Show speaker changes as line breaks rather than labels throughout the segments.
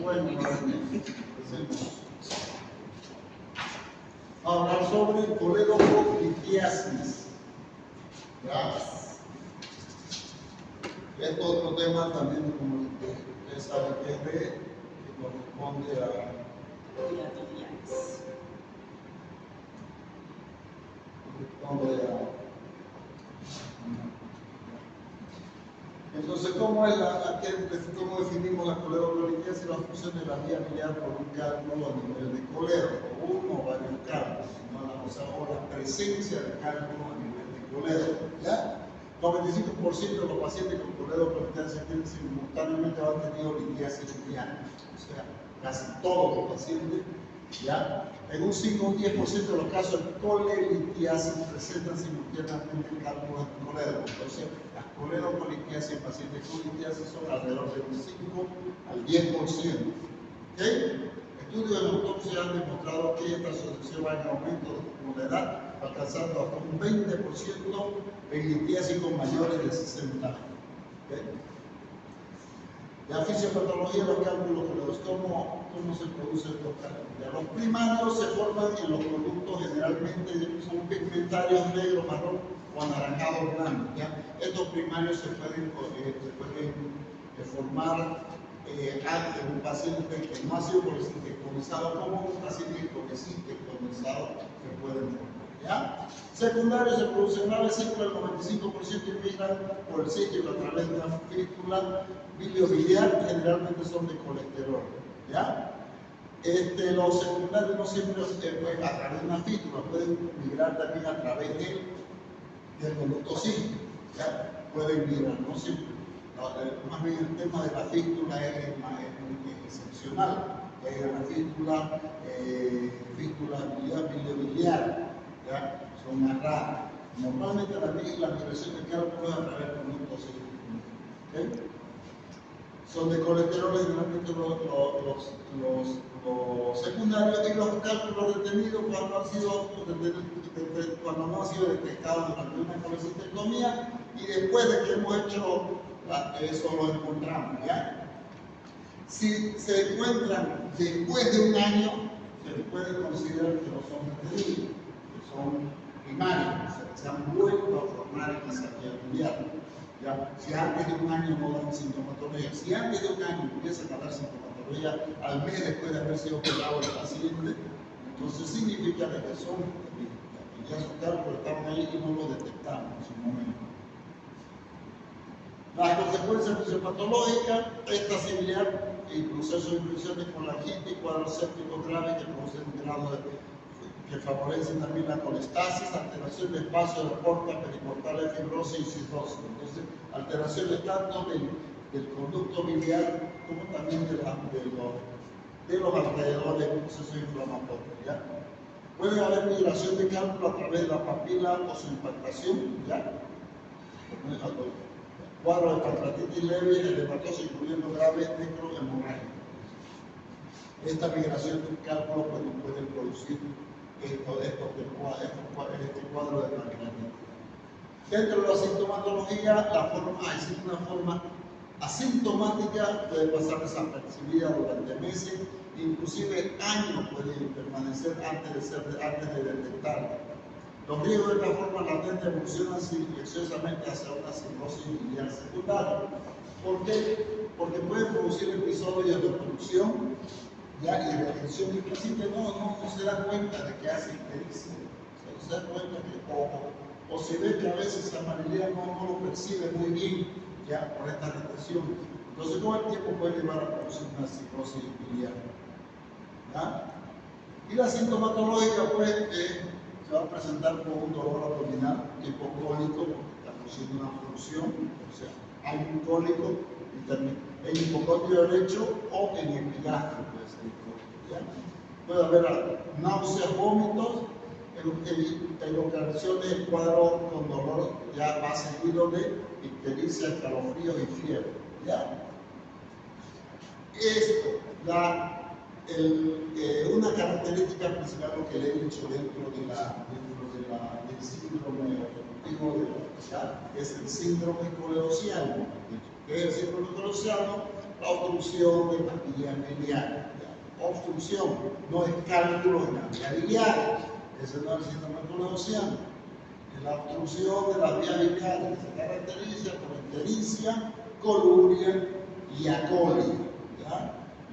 Bueno, empecemos. A hablar sobre coledoclitiasis. Gracias. Este otro tema también, como ustedes saben, que corresponde a entonces, ¿cómo definimos la coledoclitiasis? La función de la vía biliar por un cálculo a nivel de coledo, o uno o varios cálculos, o la presencia de cálculo a nivel de coledo, ¿ya? 95% de los pacientes con coledoclitiasis simultáneamente han tenido litiasis biliar, o sea, casi todos los pacientes, ¿ya? En un 5 o 10% de los casos, el colelitiasis presentan simultáneamente cálculos de coledo. Entonces, las coledoclitiasis en pacientes con litiasis son alrededor del 5 al 10%. ¿Okay? Estudios de autopsia han demostrado que esta asociación va en aumento con la edad, alcanzando hasta un 20% en litiasis con mayores de 60 años. ¿Okay? La fisiopatología de los cálculos coledos, ¿cómo se producen estos cálculos? Los primarios se forman en los productos, generalmente son pigmentarios negro, marrón o anaranjado blanco. Estos primarios se pueden formar en un paciente que no ha sido colonizado, como un paciente que sí colonizado se pueden formar. ¿Ya? Secundarios se producen una vesícula, el 95% inmigran por el sitio a través de una fístula biliobiliar, generalmente son de colesterol. ¿Ya? Los secundarios no siempre pueden a través de una fístula, pueden migrar también a través del conducto cístico. ¿Ya? Pueden migrar, no siempre. Más bien el tema de la fístula es excepcional. Es una fístula biliobiliar, ¿ya? Son más raras. Normalmente la migración de cálculos es a través del conducto cístico. ¿Okay? Son de colesterol generalmente los secundarios, y los cálculos retenidos cuando no han sido detectados durante una colecistectomía, y después de que hemos hecho eso lo encontramos. ¿Ya? Si se encuentran después de un año, se les puede considerar que no son retenidos, que son primarios, o sea, que se han vuelto a formar en esa vía biliar. ¿Ya? Si antes de un año no dan sintomatología, si antes de un año empiezan a dar sintomatología al mes después de haber sido operado el paciente, entonces significa que ya sus cálculos estaban ahí y no lo detectamos en su momento. Las consecuencias fisiopatológicas, esta similar y proceso de infecciones con la y cuadros sépticos graves que producen grado que favorecen también la colestasis, alteración del espacio de la porta periportal, fibrosis y cistosis. Entonces, alteraciones tanto del conducto biliar como también de los alrededores del proceso inflamatorio. ¿Ya? Puede haber migración de cálculo a través de la papila o su impactación. ¿Ya? Cuadro de pancreatitis leve, edematosis incluyendo graves necrohemorrágicos. Esta migración de cálculo puede producir este cuadro de pancreatitis. Dentro de la sintomatología, existe una forma asintomática, puede pasar desapercibida durante meses, inclusive años puede permanecer antes de detectarla. Los riesgos de esta forma latente evolucionan silenciosamente hacia una cirrosis biliar secundaria. ¿Por qué? Porque pueden producir episodios de obstrucción, ¿ya? Y de retención, y el paciente no se da cuenta de que hace ictericia. O sea, no se da cuenta que, o se ve que a veces la mayoría no lo percibe muy bien, ya, por esta retención. Entonces, con el tiempo puede llevar a producir una cirrosis biliar. ¿Ya? Y la sintomatológica, pues, se va a presentar con un dolor abdominal tipo cólico, porque está produciendo una función, o sea, hay un cólico en hipocondrio derecho o en epigastrio, puede ser. Puede haber náuseas, vómitos, en ocasiones el cuadro con dolor ya va seguido de ictericia, escalofríos y fiebre. ¿Ya? Esto da una característica principal, lo que le he dicho dentro del síndrome objetivo es el síndrome coledociano. ¿Qué es el síndrome coledociano? la obstrucción de la vía biliar. Obstrucción no es cálculo en la vía biliar, ese no es el sistema nervioso. La obstrucción de la vía biliar que se caracteriza por ictericia, coluria y acolia. ¿Ya?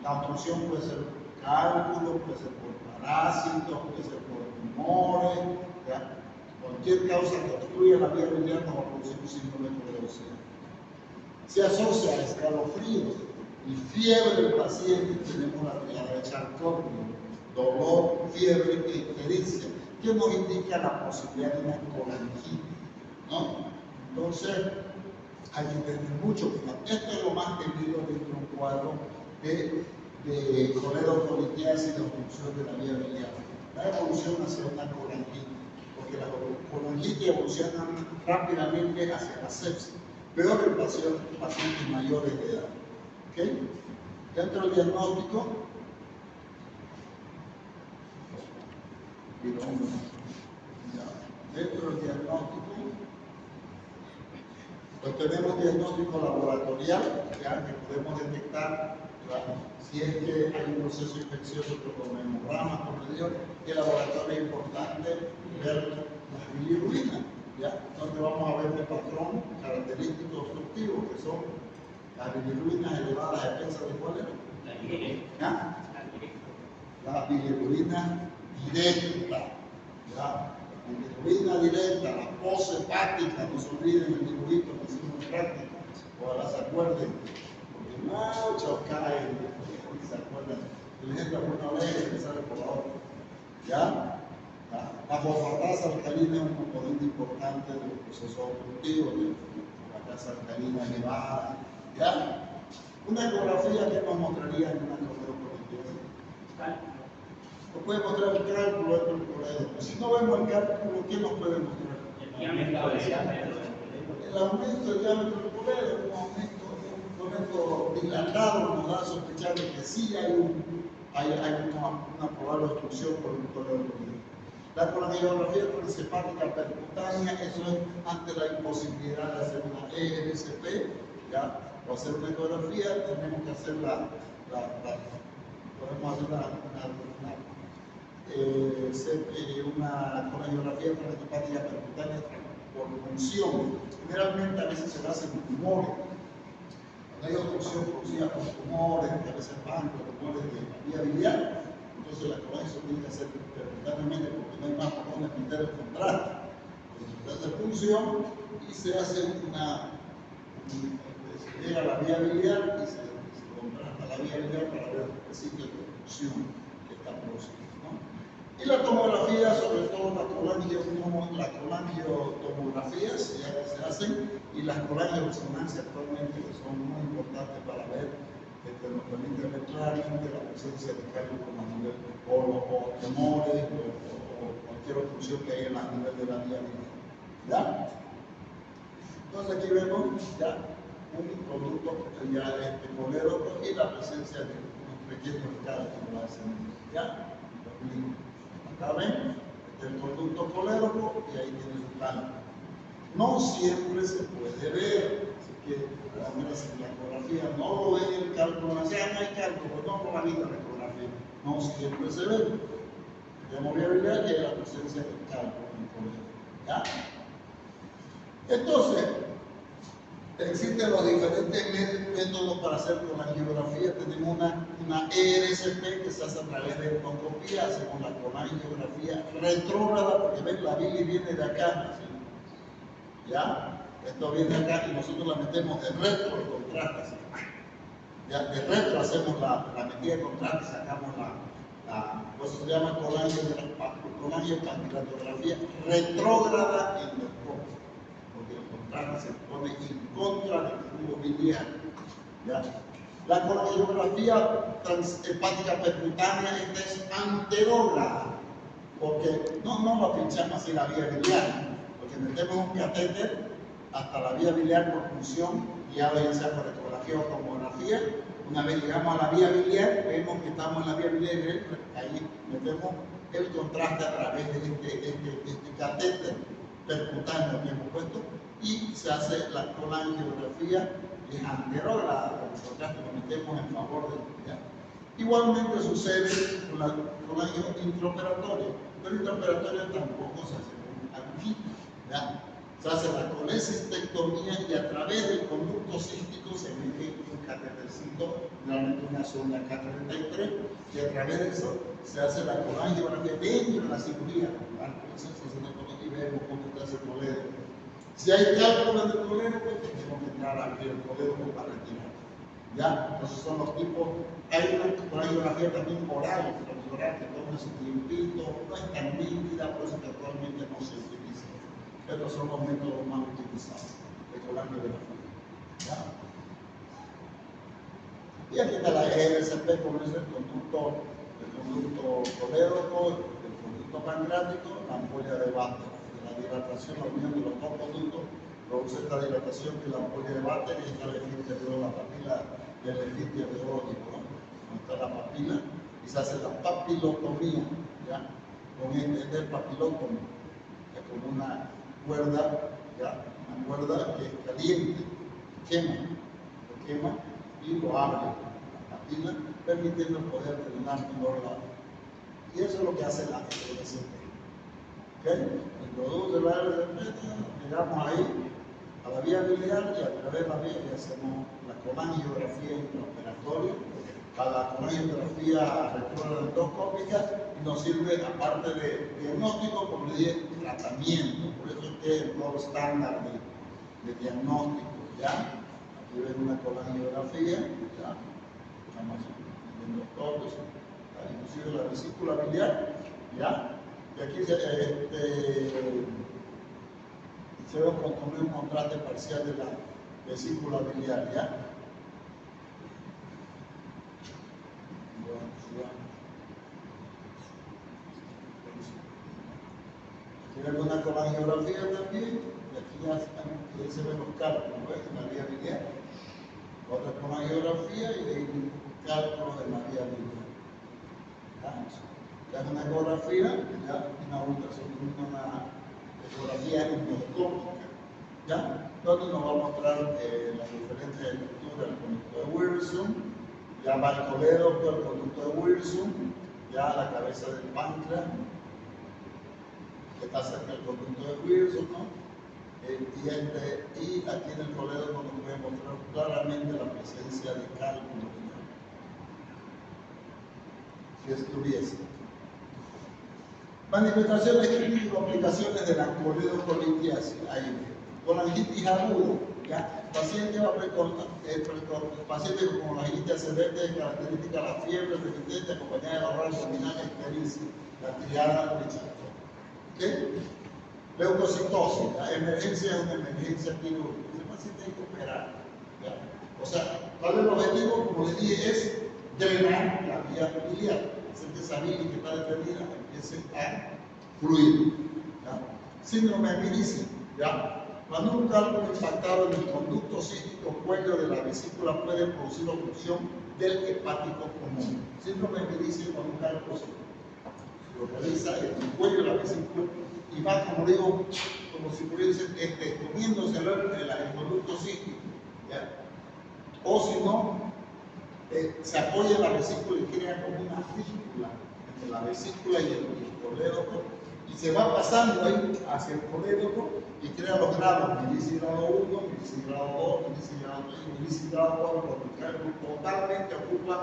La obstrucción puede ser por cálculo, puede ser por parásitos, puede ser por tumores. ¿Ya? Cualquier causa que obstruya la vía biliar nos va a producir un síndrome coledosidad. Se asocia a escalofríos y fiebre del paciente. Tenemos la triada de Charcot, dolor, fiebre e ictericia, que nos indica la posibilidad de una colangitis, ¿no? Entonces, hay que tener mucho cuidado. Esto es lo más temido dentro de un cuadro de coledocolitiasis y de obstrucción de la vía biliar. La evolución hacia una colangitis, porque las colangitis evolucionan rápidamente hacia la sepsis, peor en pacientes mayores de edad. ¿Okay? Dentro del diagnóstico, pues tenemos diagnóstico laboratorial, ya que podemos detectar si es que hay un proceso infeccioso con hemograma, como le digo. El laboratorio es importante ver las bilirubinas, ya, donde vamos a ver el patrón característico obstructivo, que son las bilirubinas elevadas a defensa de cuál era. La bilirrubina directa, ¿ya? La bilirrubina directa, la pose hepática, no se olviden el dibujito que hicimos en práctica, ojalá se acuerden, porque muchos caen, y se acuerdan, el ejemplo una vez que sale por la otra, ¿ya? La fosfatasa alcalina es un componente importante del proceso obstructivo, de la tasa alcalina elevada, ¿ya? Una ecografía que nos mostraría en una coledocolitiasis. Nos puede mostrar el cálculo dentro del coledo. Si no vemos el cálculo, ¿qué nos puede mostrar? El aumento del diámetro del coledo, un aumento dilatado nos da a sospechar de que sí hay una probable obstrucción por un coledo. La colangiografía transepática percutánea, eso es ante la imposibilidad de hacer una ERSP, ¿ya? O hacer una ecografía, tenemos que hacer podemos hacer una colangiografía transepática percutánea por punción. Generalmente a veces se hace con tumores. Cuando hay obstrucción producida por tumores, a veces van con tumores de la vía biliar, entonces la colangia se tiene que hacer percutáneamente porque no hay más por donde meter el contraste. Se hace punción y se hace se llega a la vía biliar y se contrasta la vía biliar para ver el sitio de obstrucción que está produciendo. Y la tomografía, sobre todo la colangiotomografía, ya que se hacen, y las colangioresonancias actualmente, que son muy importantes para ver, que nos permiten ver claramente la presencia de cálculos a nivel, o tumores, o cualquier obstrucción que haya a nivel de la vía biliar. ¿Ya? Entonces aquí vemos ya un conducto colédoco y la presencia de unos pequeños cálculos. ¿Ya? Acá ven, el conducto colédoco y ahí tiene su cálculo. No siempre se puede ver, así que si la ecografía no lo ven el cálculo, no hay cálculo, pues no lo valida la ecografía, no siempre se ve. Tenemos que ver que hay la presencia del cálculo en el colédoco. ¿Ya? Entonces, existen los diferentes métodos para hacer colangiografía. Tenemos una ERSP que se hace a través de endoscopía, hacemos la colangiografía retrógrada, porque ven, la bilis viene de acá, ¿sí? ¿Ya? Esto viene de acá y nosotros la metemos de retro el contraste, ¿sí? Ya, de retro hacemos la metida de contraste, sacamos por eso se llama colangiopangreatografía retrógrada endoscópica, porque el contraste se pone en contra del flujo biliar. ¿Ya? La colangiografía transhepática percutánea, esta es anterógrada, porque no la pinchamos así la vía biliar, porque metemos un catéter hasta la vía biliar por punción, guiado ya sea por ecografía o tomografía. Una vez llegamos a la vía biliar, vemos que estamos en la vía biliar, ahí metemos el contraste a través de este catéter percutáneo que hemos puesto y se hace la colangiografía es anterógrada, por lo tanto lo metemos en favor de ella. Igualmente sucede con la intraoperatoria, pero intraoperatoria tampoco se hace con agujita, ¿ya? Se hace la colecistectomía y a través del conducto cístico se mete un catétercito, realmente una sonda K33, y a través de eso se hace la colangiografía dentro de la cirugía. Y vemos cómo está ese colédoco. Si hay cálculo del colédoco, tenemos que entrar a abrir el colédoco para retirar. ¿Ya? Entonces son los tipos. Hay una colangiografía también oral, que toma su tiempito, no es tan nítida, por eso que actualmente no se utiliza. Estos son los métodos más utilizados de colangiografía. ¿Ya? Y aquí está la ERCP, como es el conducto colédoco, el conducto pancreático, la ampolla de Batten. La dilatación, la unión de los dos conductos, produce esta dilatación que la ampolla de Batten y esta esfínter de la papila del esfínter biológico, ¿no? Donde está la papila y se hace la papilotomía, ¿ya? Con el papilotomía, que es como una cuerda, ¿ya? Una cuerda que es caliente, quema y lo abre la papila, permitiendo poder drenar mejor la. Y eso es lo que hace la ERCP. ¿Okay? Introduce la ERCP, llegamos ahí a la vía biliar y a través de la vía y hacemos la colangiografía intraoperatoria, a la colangiografía retrógrada y nos sirve, aparte de diagnóstico, como le dije, tratamiento. Por eso es que es el modo estándar de diagnóstico. ¿Ya? Aquí ven una colangiografía, ¿ya? Estamos viendo todos, inclusive la vesícula biliar, ¿ya? Y aquí se ve un contraste parcial de la vesícula biliar, ¿ya? Aquí vemos una colangiografía también, y aquí ya se ven los cálculos, ¿ves? En la vía biliar. Otra colangiografía y de un cálculo de la vía biliar. Ya es una ecografía, ya una ultrasonido, una ecografía endoscópica, ¿ya? Donde nos va a mostrar las diferentes estructuras del conducto de Wilson, ya va el colédoco, el conducto de Wilson, ya la cabeza del páncreas, que está cerca del conducto de Wilson, ¿no? Y aquí en el colédoco nos puede mostrar claramente la presencia de cálculo, si estuviese. Manifestaciones clínicas y complicaciones de la coledocolitis. Ahí, colangitis aguda, ¿ya? Paciente con colangitis ascendente, característica la fiebre persistente acompañada de dolor abdominal y ictericia, la triada Richardson. ¿Okay? Leucocitosis, la emergencia es una emergencia quirúrgica. Ese paciente hay que operar, ¿ya? O sea, ¿cuál es el objetivo? Como les dije, es drenar la vía biliar. Hacer que esa bilis que está detenida empiece a fluir. ¿Ya? Síndrome de Minici, ¿ya? Cuando un cálculo impactado en el conducto cístico cuello de la vesícula puede producir obstrucción del hepático común. Síndrome de Minici cuando un cálculo se lo realiza en el cuello de la vesícula y va, como digo, como si pudiese comiéndose el conducto cístico, ¿ya? O si no, se apoya en la vesícula y crea como una fístula entre la vesícula y el colédoco y se va pasando ahí hacia el colédoco y crea los grados, Minici grado 1, Minici grado 2, Minici grado 3, Minici grado 4, porque totalmente ocupa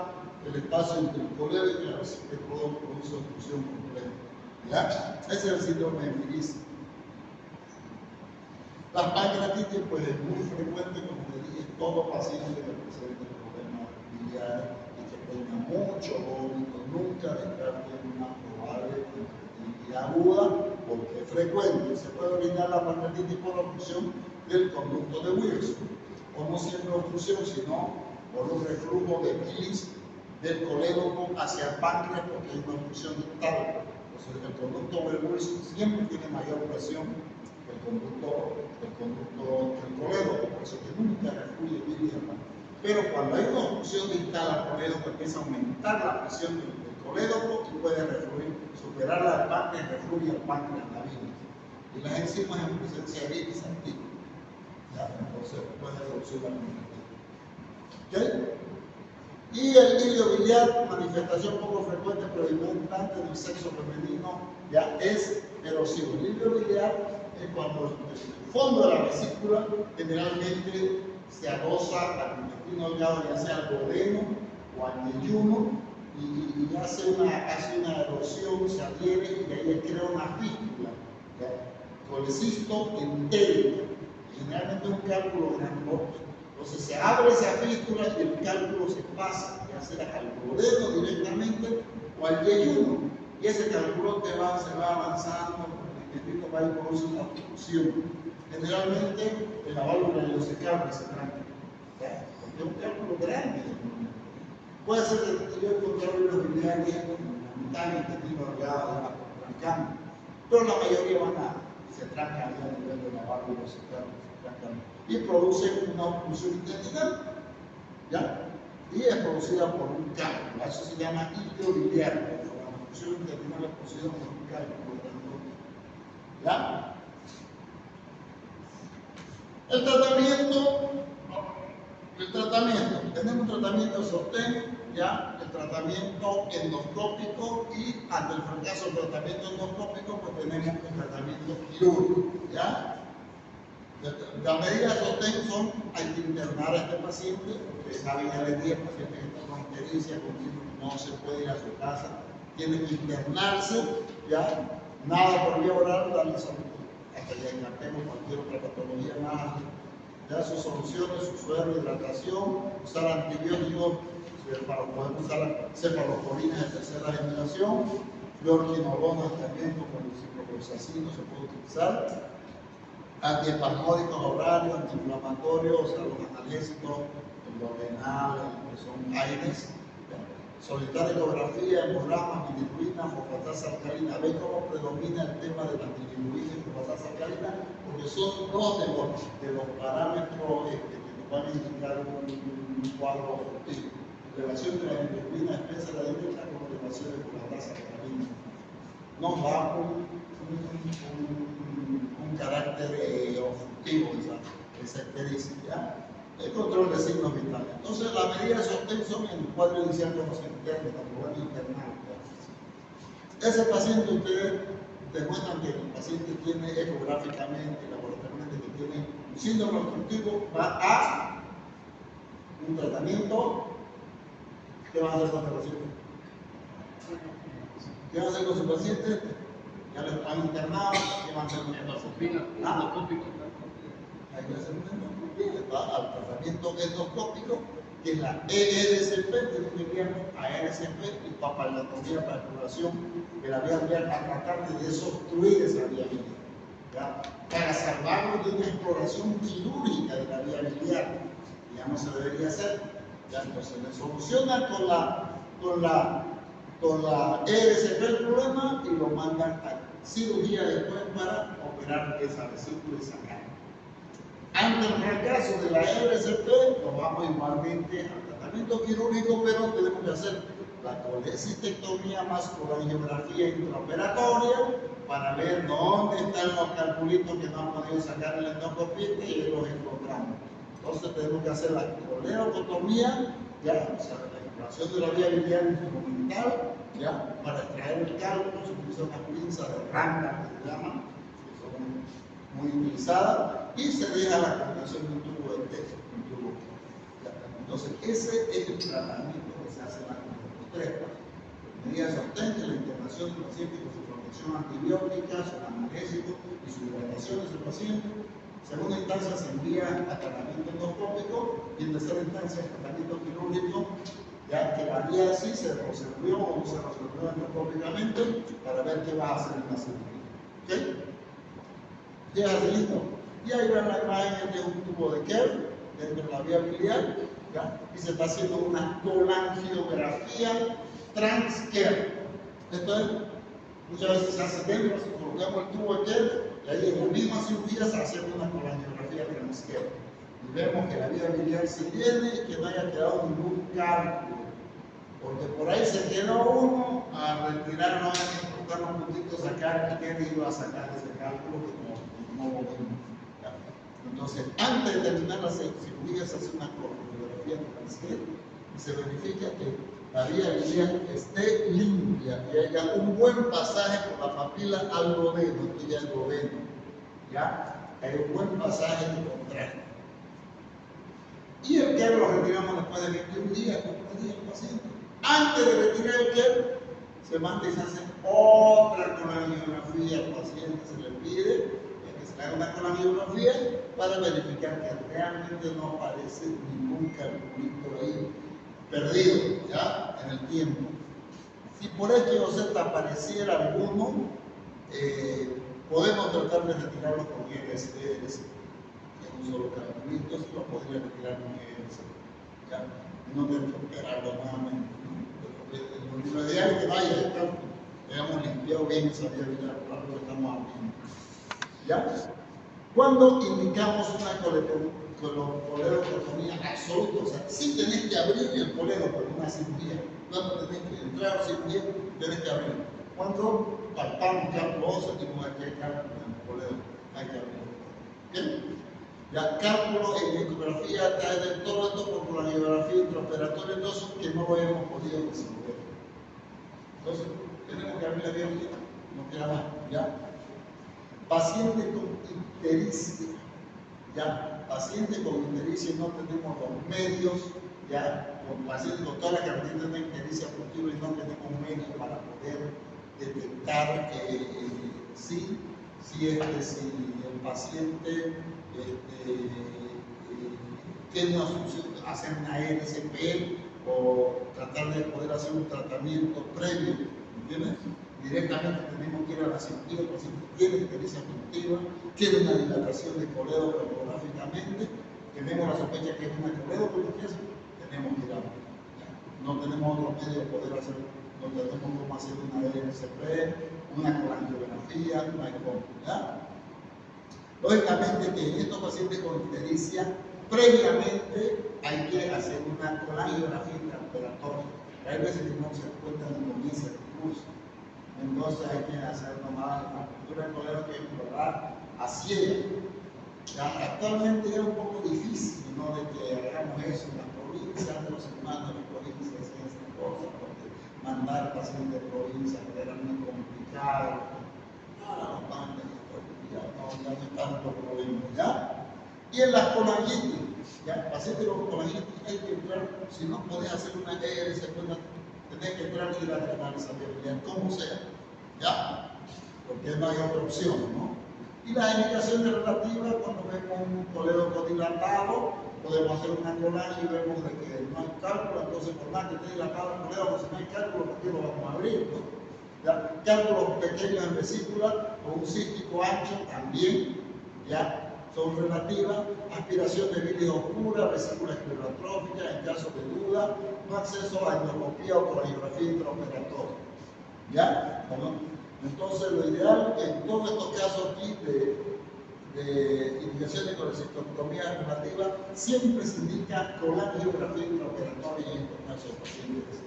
el espacio entre el colédoco y la vesícula y produce obstrucción completa. ¿Ya? Ese es el síndrome de Minici. La pancreatitis pues es muy frecuente, como le dije, todo paciente que presente problemas biliares y que tenga mucho vómito, nunca descarte una probable pancreatitis aguda, porque es frecuente. Se puede originar la pancreatitis por obstrucción del conducto de Wilson, o no siempre obstrucción, sino por un reflujo de bilis del colédoco hacia el páncreas, porque hay una obstrucción dental. Entonces el conducto de Wilson siempre tiene mayor presión el conducto del colédoco, por eso que nunca refluye bilis al páncreas. Pero cuando hay una obstrucción distal al colédoco, empieza a aumentar la presión del colédoco y puede refluir, superarla al páncreas y refluye al páncreas la bilis. Y las enzimas en presencia de bilis activa. Entonces puede reducir la pancreatitis. ¿Ok? Y el iliobiliar, manifestación poco frecuente predominante en el sexo femenino, ya es erosivo. El iliobiliar es cuando el fondo de la vesícula generalmente se adosa al intestino delgado, ya sea al duodeno o al yeyuno, y hace una erosión, se adhiere y ahí crea una fístula, colecisto entérica, generalmente un cálculo grandote. Entonces se abre esa fístula y el cálculo se pasa, ya sea al duodeno directamente o al yeyuno, y ese cálculo se va avanzando, el intestino va y produce una obstrucción. Generalmente en la válvula ileocecal se tranca, porque es un cálculo grande. Puede ser que yo encontré los biliares en la mitad del intestino delgado, trancando, pero la mayoría van a se trancan a nivel de la válvula ileocecal, y producen una obstrucción intestinal, ¿ya? Y es producida por un cálculo, eso se llama iliobiliar, la obstrucción intestinal es producida por un cálculo, ¿ya? El tratamiento, tenemos un tratamiento de sostén, ya, el tratamiento endoscópico, y ante el fracaso del tratamiento endoscópico, pues tenemos un tratamiento quirúrgico, ¿ya? Las medidas de sostén son, hay que internar a este paciente, porque saben ya de 10 pacientes que están con ictericia, no se puede ir a su casa, tiene que internarse, ya, nada por vía oral, darle salud, hasta que descartemos cualquier otra patología más, ya, sus soluciones, su suero, hidratación, usar antibióticos, podemos usar cefalosporinas de tercera generación, fluorquinolonas también, como el ciprofloxacino se puede utilizar, antiespasmódicos orales, antiinflamatorios, o sea, los analgésicos, el Lorenal, que son AINES, solicitar ecografía, hemograma, bilirrubina, fosfatasa alcalina. ¿Ven cómo predomina el tema de la bilirrubina y fosfatasa alcalina? Porque son dos de los parámetros que nos van a indicar un cuadro objetivo. Relación de la bilirrubina espesa de la directa con relación de fosfatasa alcalina. Nos da un carácter objetivo esa ictericia. El control de signos vitales. Entonces, las medidas de sostén son en el cuadro inicial de los internos, cuando van a internar. Ese paciente, ustedes demuestran que el paciente tiene ecográficamente, laboratorialmente, que tiene un síndrome obstructivo, va a un tratamiento. ¿Qué van a hacer con el paciente? ¿Qué van a hacer con su paciente? Ya lo han internado, ¿qué van a hacer con el paciente? Hay que hacer un endoscopio, va al tratamiento endoscópico, que es la ERCP, tenemos ARCP, y papalotomía para exploración de la vía biliar, para tratar de desobstruir esa vía biliar, para salvarlo de una exploración quirúrgica de la vía biliar, ya no se debería hacer. Ya, entonces se soluciona con la ERCP el problema y lo mandan a cirugía después para operar esa vesícula y sacar. Ante el fracaso de la ERCP, nos vamos igualmente al tratamiento quirúrgico, pero tenemos que hacer la colecistectomía más colangiografía intraoperatoria para ver dónde están los calculitos que no han podido sacar en la endoscopia y los encontramos. Entonces tenemos que hacer la coleocotomía, ya, o sea, la exploración de la vía biliar instrumental, ya, para extraer el cálculo, se utiliza unas pinzas de ranga, que se llaman, que son muy utilizada, y se deja la combinación de un tubo de té, un tubo. Entonces, ese es el tratamiento que se hace en los tres pasos. Medidas de sostén, la internación del paciente con su protección antibiótica, su analgésico y su hidratación de su paciente. En segunda instancia se envía a tratamiento endoscópico, y en tercera instancia tratamiento quirúrgico, ya que varía si se resolvió o no se resolvió endoscópicamente, para ver qué va a hacer en la cirugía. ¿Okay? Llega listo. Y ahí ven la imagen de un tubo de Kerr dentro de la vía biliar, ¿ya? Y se está haciendo una colangiografía trans-Kerr. Esto es, muchas veces se hace dentro, colocamos el tubo de Kerr y ahí en la misma cirugía se hace una colangiografía trans-Kerr. Y vemos que la vía biliar se llene y que no haya quedado ningún cálculo. Porque por ahí se quedó uno a retirar, no a cortar los puntitos, sacar el Kerr y iba a sacar ese cálculo que no lo vimos. Entonces, antes de terminar la cirugía se hace una coronografía facial y se verifica que la vía biliar esté limpia, que haya un buen pasaje por la papila al duodeno, esto ya es duodeno, ¿ya? Hay un buen pasaje de contraste. Y el QER lo retiramos después de 21 días, ¿cuántos días el paciente? Antes de retirar el QER, se manda y se hace otra colangiografía al paciente, se le pide que se haga una colangiografía para verificar que realmente no aparece ningún calculito ahí perdido, ¿ya? En el tiempo. Si por X o Z apareciera alguno, podemos tratar de retirarlo con IRS, un solo calculito, si lo podría retirar con IRS, ¿ya? No tengo que operarlo nuevamente, ¿no? Lo ideal es que vaya, hayamos limpiado bien esa vía biliar, claro que estamos abriendo, ¿ya? Cuando indicamos una coledotomía absoluta, o sea, sí tenés que abrir el coledo por una cirugía, cuando tenés que entrar a la cirugía, tenés que abrirlo. Cuando palpamos cálculo óseo, tenemos que hay cálculo en el coledo, hay que abrirlo. ¿Bien? Ya cálculo en ecografía está en todo esto por la ecografía intraoperatoria, entonces que no lo hemos podido resolver. Entonces, tenemos que abrir la vía biliar, no queda más, ¿ya? Paciente con ictericia, ya, paciente con ictericia no tenemos los medios, ya, con paciente con toda la característica de ictericia posible y no tenemos medios para poder detectar si el paciente tiene una solución, hacer una RCP o tratar de poder hacer un tratamiento previo, ¿entiendes? Directamente tenemos que ir a la cirugía, el paciente tiene ictericia positiva, tiene una dilatación de coledo tomográficamente, tenemos la sospecha que es una coledocolitiasis, tenemos que ir a la no tenemos otro medio de poder hacer, no tenemos cómo hacer una RCP, una colangiografía, una ECO, ¿ya? Lógicamente que en estos pacientes con ictericia, previamente hay que hacer una colangiografía intraoperatoria. Hay veces que no se encuentra en el comienzo del curso. Entonces hay que hacer nomás la cultura del coledo que explorar a ciega. Actualmente es un poco difícil, ¿no?, de que hagamos eso en las provincias, de los hermanos de las provincias y estas cosas, porque mandar pacientes de provincia era muy complicado. Ahora los mandan ya no hay tanto problema, ¿ya? Y en las colangitis, ¿ya? Pacientes con colangitis hay que entrar, si no podés hacer una ERS, tenés que entrar y ir a tratar esa vía, como sea, ¿ya? Porque no hay otra opción, ¿no? Y las indicaciones relativas, cuando vemos un coledo dilatado, podemos hacer una colangia y vemos de que no hay cálculo, entonces por más que esté dilatado el coledo, si no hay cálculo, ¿por qué lo vamos a abrir, no? ¿Ya? Cálculos pequeños en vesícula o un cístico ancho también, ¿ya? Son relativas, aspiración de bilis oscura, vesícula esclerotrófica, en caso de duda, no acceso a endoscopía o colangiografía intraoperatoria, ¿ya? ¿No? Entonces, lo ideal en todos estos casos aquí de indicación de colecistectomía relativa, siempre se indica colangiografía intraoperatoria en estos casos pacientes.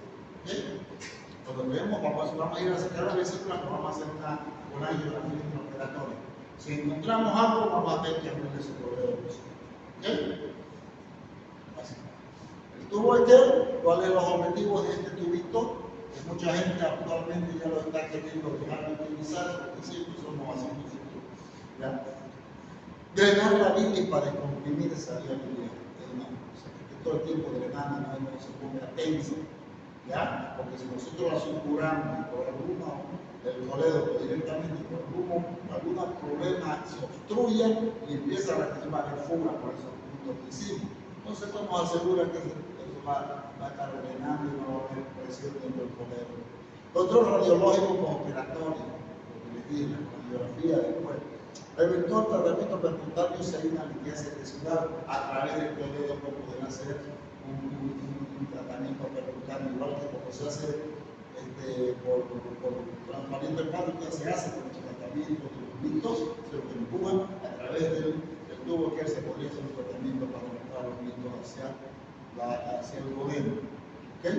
¿Okay? Cuando vemos, vamos a ir a sacar la vesícula, pues vamos a hacer una colangiografía intraoperatoria. Si encontramos algo, vamos a tener que abrir ese coledo. ¿Okay? Así. El tubo ECHER, ¿cuáles son los objetivos de este tubito? Que mucha gente actualmente ya lo está queriendo dejar de utilizar, porque siempre somos haciendo esto, ¿ya? Drenar la bilis para descomprimir esa vía biliar. O sea, que todo el tiempo drenando no se ponga tensa, ¿ya? Porque si nosotros la supuramos por el coledo directamente por algún problema se obstruye y empieza a haber fuga por esos puntos que hicimos. Entonces, ¿cómo asegurar que eso va a estar drenando y no va a haber presión dentro del coledo? Control radiológico postoperatorio, lo que les dije, la radiografía después. Eventual tratamiento percutáneo si hay una litiasis tisular a través del coledo, como poder hacer un tratamiento percutáneo, igual que como se hace por transparente cuadro, que se hace por el tratamiento de los mitos, se lo empujan a través del tubo que se podría hacer un tratamiento para empujar los mitos hacia el gobierno. ¿Okay?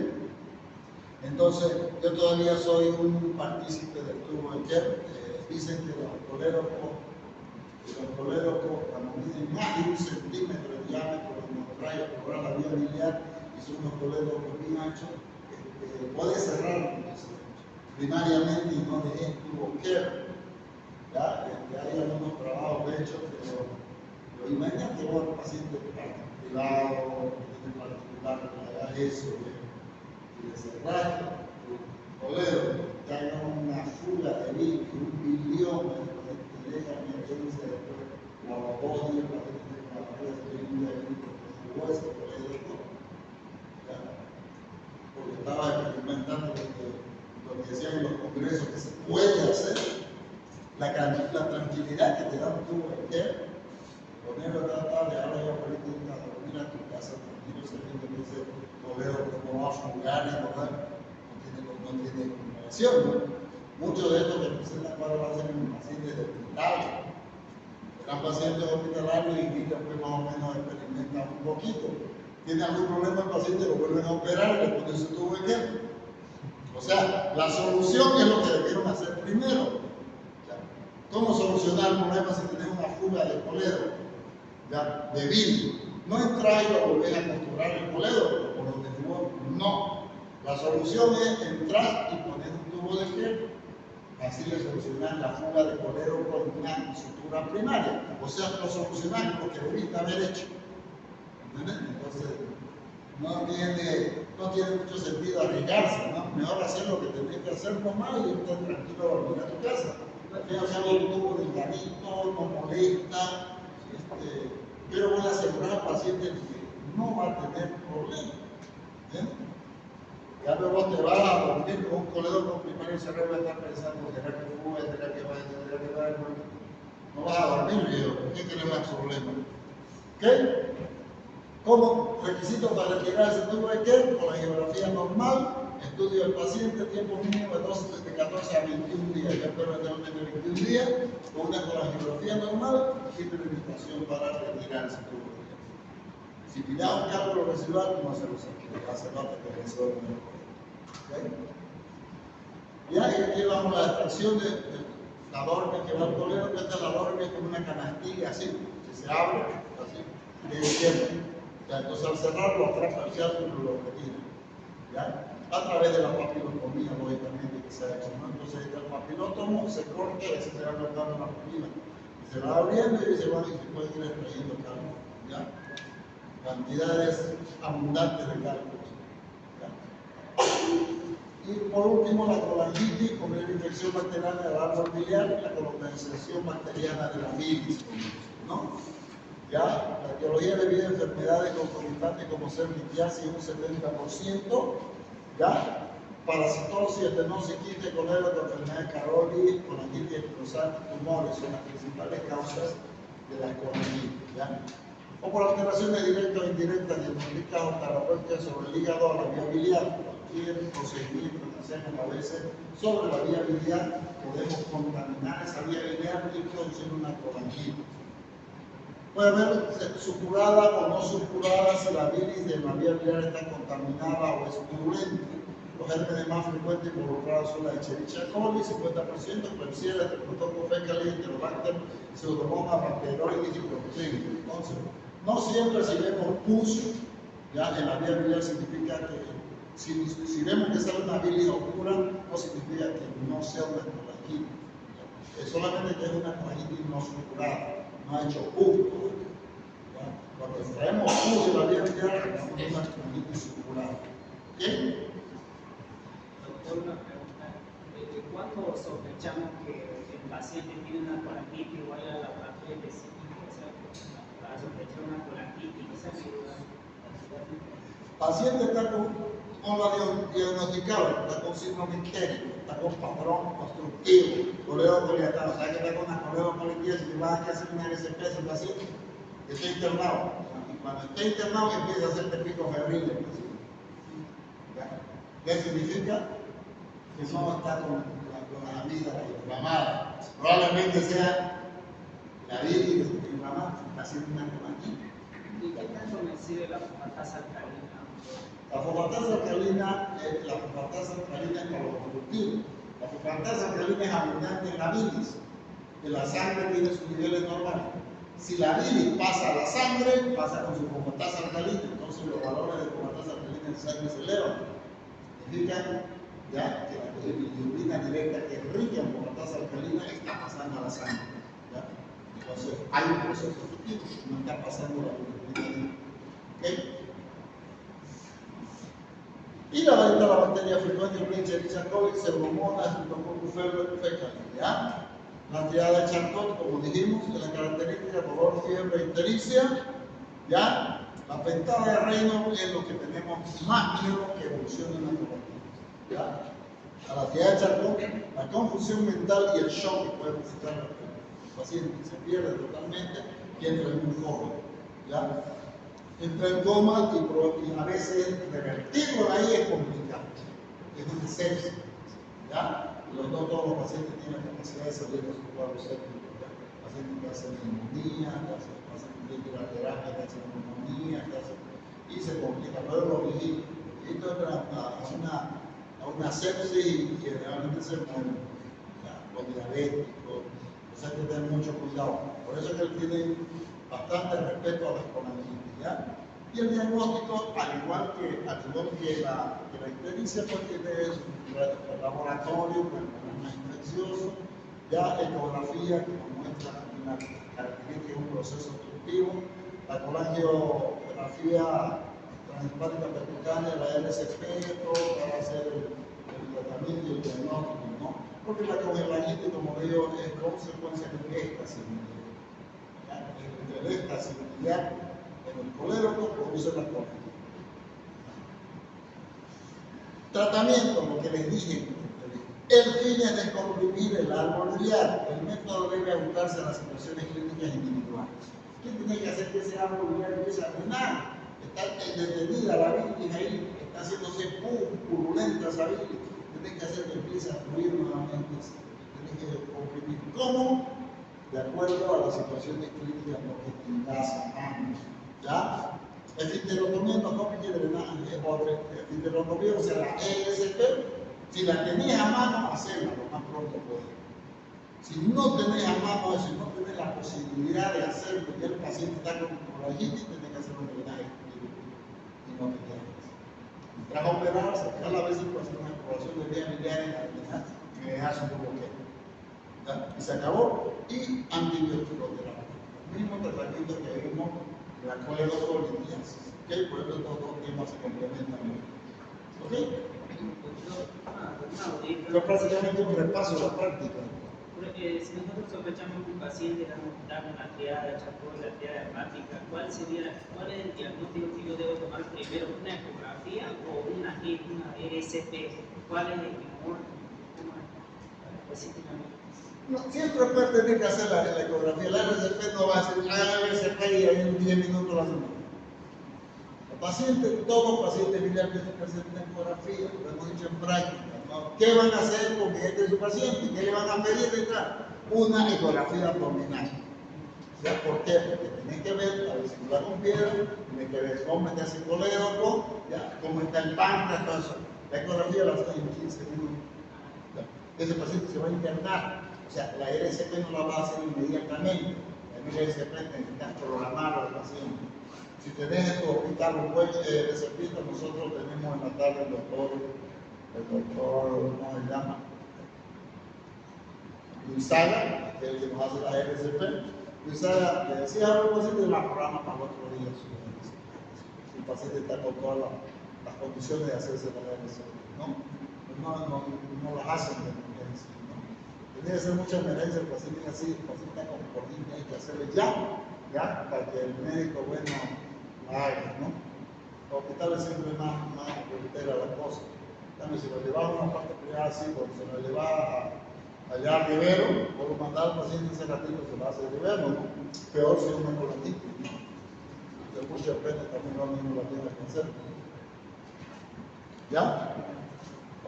Entonces, yo todavía soy un partícipe del tubo ECHER. Dicen que los coleros Los coleros cuando miden más de 1 centímetro de diámetro cuando trae a probar la vía biliar y son unos coleros bien anchos, puede cerrar primariamente y no de tubo Kerr. ¿Ya? Hay algunos trabajos hechos, pero imagínate vos, un paciente privado, que tiene particular, que le hagas eso y le cerrar el colero, que haga una fuga de líquido, un bilioma, que llega a emergencia después, la robodia, la gente de la barrera de líquido, con el hueso, porque estaba experimentando lo que decían en los congresos que se puede hacer, la tranquilidad que te da un tubo de Kerr, ponerlo a tratar de ahora ya por a dormir a tu casa tranquilo, sabiendo que ese colero no va a fugar y no tiene comunicación, ¿no? Muchos de estos que presentan cuadros lo hacen en pacientes de hospitales. Eran pacientes hospitalarios y después más o menos experimentan un poquito. Tiene algún problema el paciente, lo vuelven a operar y le ponen su tubo de Kerr. O sea, la solución es lo que debieron hacer primero. ¿Cómo solucionar el problema si tenés una fuga de colero? ¿Ya? De vidrio. No entrar y lo volvés a configurar el colero, por donde fue. No. La solución es entrar y poner un tubo de Kerr. Así le solucionás la fuga de colero con una sutura primaria. O sea, lo solucionás lo que debiste haber hecho. ¿Entiendes? Entonces, no tiene mucho sentido arriesgarse, ¿no? Mejor hacer lo que tenés que hacer nomás y estar tranquilo a dormir a tu casa. Prefiero hacer un tubo delgadito, no molesta, pero voy a asegurar al paciente que no va a tener problemas. Ya luego vos te vas a dormir con un colero con primario cerebro y estar pensando, ¿será que fuga? ¿Será que va? No vas a dormir, viejo, ¿por qué tienes más problemas? ¿Qué? Como requisito para retirar ese tubo de Kerr, con la geografía normal, estudio del paciente, tiempo mínimo de 14 a 21 días. Yo espero generalmente 21 días, con la geografía normal, tiene limitación para retirar ese tubo de Kerr. Si pidas un cálculo residual, no se lo saque, hace falta que el residual mejor. Ya, y aquí vamos a la extracción de la dormia que va al colero, que esta es la dormia con una canastilla así, que se abre, así, de izquierda. Ya, entonces al cerrarlo, atrapa el fiato y lo retira. ¿Ya? A través de la papiloscopía, lógicamente, que se ha hecho, ¿no? Entonces el papilótomo se corta y se va cortando la pupila. Y se va abriendo y se puede ir extrayendo cálculos. ¿Ya? Cantidades abundantes de cálculos. ¿Ya? Y por último, la colangitis, con la infección bacteriana del árbol biliar y la colonización bacteriana de la bilis, ¿no? ¿Ya? La etiología debido a enfermedades concomitantes como ser litiasis un 70%, ¿ya? Parasitosis, estenosis, quiste, colero, enfermedad de Caroli, colangitis esclerosante, tumores son las principales causas de la colangitis, ¿ya? O por alteraciones directas o indirectas diagnósticas o terapéuticas sobre el hígado a la vía biliar. Cualquier procedimiento que hacemos a veces sobre la vía biliar, podemos contaminar esa vía biliar y producir una colangitis. Puede haber supurada o no supurada si la bilis de la vía biliar está contaminada o es purulenta. Los gérmenes más frecuentes involucrados son la Escherichia coli, 50%, Klebsiella, Streptococcus faecalis, Enterobacter, Pseudomonas, Bacteroides y Proctrium. Entonces, no siempre si vemos pus ya en la vía biliar significa que si vemos que sale una bilis oscura, no significa que no sea una colangitis. Solamente que es una colangitis no supurada. No ha hecho pus. Cuando extraemos pus de la vía biliar, hacemos una colangitis supurada. ¿Qué?
Doctor, una pregunta. ¿Cuándo sospechamos que el paciente tiene una colangitis o hay a laboratorio específico? O sea, para sospechar una colangitis, ¿qué se ayuda?
El paciente está no lo ha diagnosticado, está con síndrome químico, está con patrón constructivo, colero poliatado, o sea que está con una colero poliatado, si vas a hacer una RCP ese paciente, que está internado. Y cuando está internado empieza a hacer pico febril el paciente. ¿Qué significa? Que no está con la vida inflamada. Probablemente sea la vida inflamada, está haciendo una colangitis.
¿Y qué tanto me sirve la fosfatasa alcalina?
La fosfatasa alcalina es para los productivos. La fosfatasa alcalina es abundante en la bilis. que la sangre tiene sus niveles normales. Si la bilis pasa a la sangre, pasa con su combatasa alcalina, entonces los valores de combatasa alcalina en sangre se elevan. Significa ya que la bilirrubina directa, que es rica en combatasa alcalina, está pasando a la sangre. ¿Ya? Entonces hay un proceso efectivo, no está pasando la bilirrubina directa. ¿Okay? Y la varita, la bacteria frecuente, el Escherichia coli, Pseudomonas, Streptococcus fecalis, ¿ya? La triada de Charcot, como dijimos, que la característica dolor, fiebre, ictericia, ¿ya? La pentada de Reino es lo que tenemos más miedo que evolucione en la colonia, ¿ya? A la triada de Charcot, la confusión mental y el shock que puede presentar el paciente, se pierde totalmente y entra en un coma, ¿ya? Entra en coma y a veces revertirlo ahí es complicado, es una sepsis, ¿ya? No todos los pacientes tienen la capacidad de salir de su cuadro séptico, ¿ya? Pacientes que hacen neumonía, que hacen terapia, que hacen neumonía, y se complica, pero lo vigila. Y esto entra a una sepsis y generalmente se mueren, los diabéticos, hay que tener mucho cuidado. Por eso es que él tiene bastante respeto a las colangitis, ¿ya? Y el diagnóstico, al igual que la ictericia, pues tiene su laboratorio, un infeccioso, ya ecografía que nos muestra una característica, un proceso obstructivo, la colangiografía transpánica percutánea, la LSP, todo para hacer el tratamiento y el diagnóstico, ¿no? Porque la colangitis, como digo, es consecuencia de éxtasis. El éxtasis ya en el colérico produce la colangitis. Tratamiento, lo que les dije. El fin es descomprimir el árbol biliar. El método debe ajustarse a las situaciones clínicas individuales. ¿Qué tiene que hacer que ese árbol biliar empiece a drenar? Está detenida la bilis ahí, está haciéndose purulenta esa bilis. Tiene que hacer que empiece a fluir nuevamente. Tiene que comprimir. ¿Cómo? De acuerdo a las situaciones clínicas que tengas a mano. ¿Ya? Esfinterotomía endoscópica y drenaje, esfinterotomía, o sea, la LSP, si la tenés a mano, hacerla lo más pronto posible. Si no tenés a mano, si no tenés la posibilidad de hacerlo, ya el paciente está con colangitis, tenés que hacer un drenaje y no te quedas. Tras operar, sacar la vez para hacer una exploración de vía biliar en la drenaje, que hace un bloqueo. Y se acabó, y antibiótico-terapia. El mismo tratamiento que vimos en la coledocolitiasis. ¿Okay? Por eso todos los temas se complementan. ¿Ok? Fue prácticamente un repaso de la práctica.
Si nosotros sospechamos que un paciente da una triada Charcot, la triada hepática, ¿cuál es el diagnóstico que yo debo tomar primero? ¿Una ecografía o una RCP? ¿Cuál es el mejor?
No, siempre puede tener que hacer la ecografía. La RCP no va a ser RCP y ahí en 10 minutos la hacemos. Todos los pacientes biliares tienen que hacer una ecografía, lo hemos dicho en práctica, ¿no? ¿Qué van a hacer con su paciente? ¿Qué le van a pedir detrás? Una ecografía abdominal. ¿Ya? ¿Por qué? Porque tenés que ver la vesícula con piedra, tenés que ver cómo está el colédoco, cómo está el páncreas, todo eso. La ecografía la hace en 15 minutos. ¿Ya? Ese paciente se va a internar. O sea, la RCP no la va a hacer inmediatamente. La RCP necesitas programar al paciente. Si tenés en tu hospital un buen receptista, nosotros tenemos en la tarde el doctor, ¿cómo se llama? Luisaga, que es el que nos hace la RCP. Luisaga le decía a los pacientes la programa para el otro día. Si el paciente está con todas las condiciones de hacerse la RCP, no las hacen de emergencia. Tiene que ser mucha emergencia el paciente así, el paciente está con cordina, hay que hacerle ya, para que el médico, bueno, la haga, ¿no? Los hospitales siempre es más prioritera la cosa. También si lo llevas a una parte privada, sí, porque se lo lleva allá a Rivero, puedo mandar al paciente ese ratito, se lo hace a Rivero, ¿no? Peor si es una colangitis, ¿no? De mucha pena también lo mismo la tiene que hacer. ¿Ya?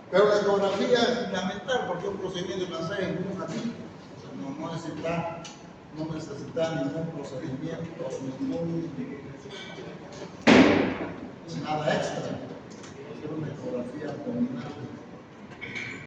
Pero la ecografía es fundamental porque es un procedimiento que hace en un ratito. O sea, no necesita ningún procedimiento, nada extra. Hacer una ecografía abdominal.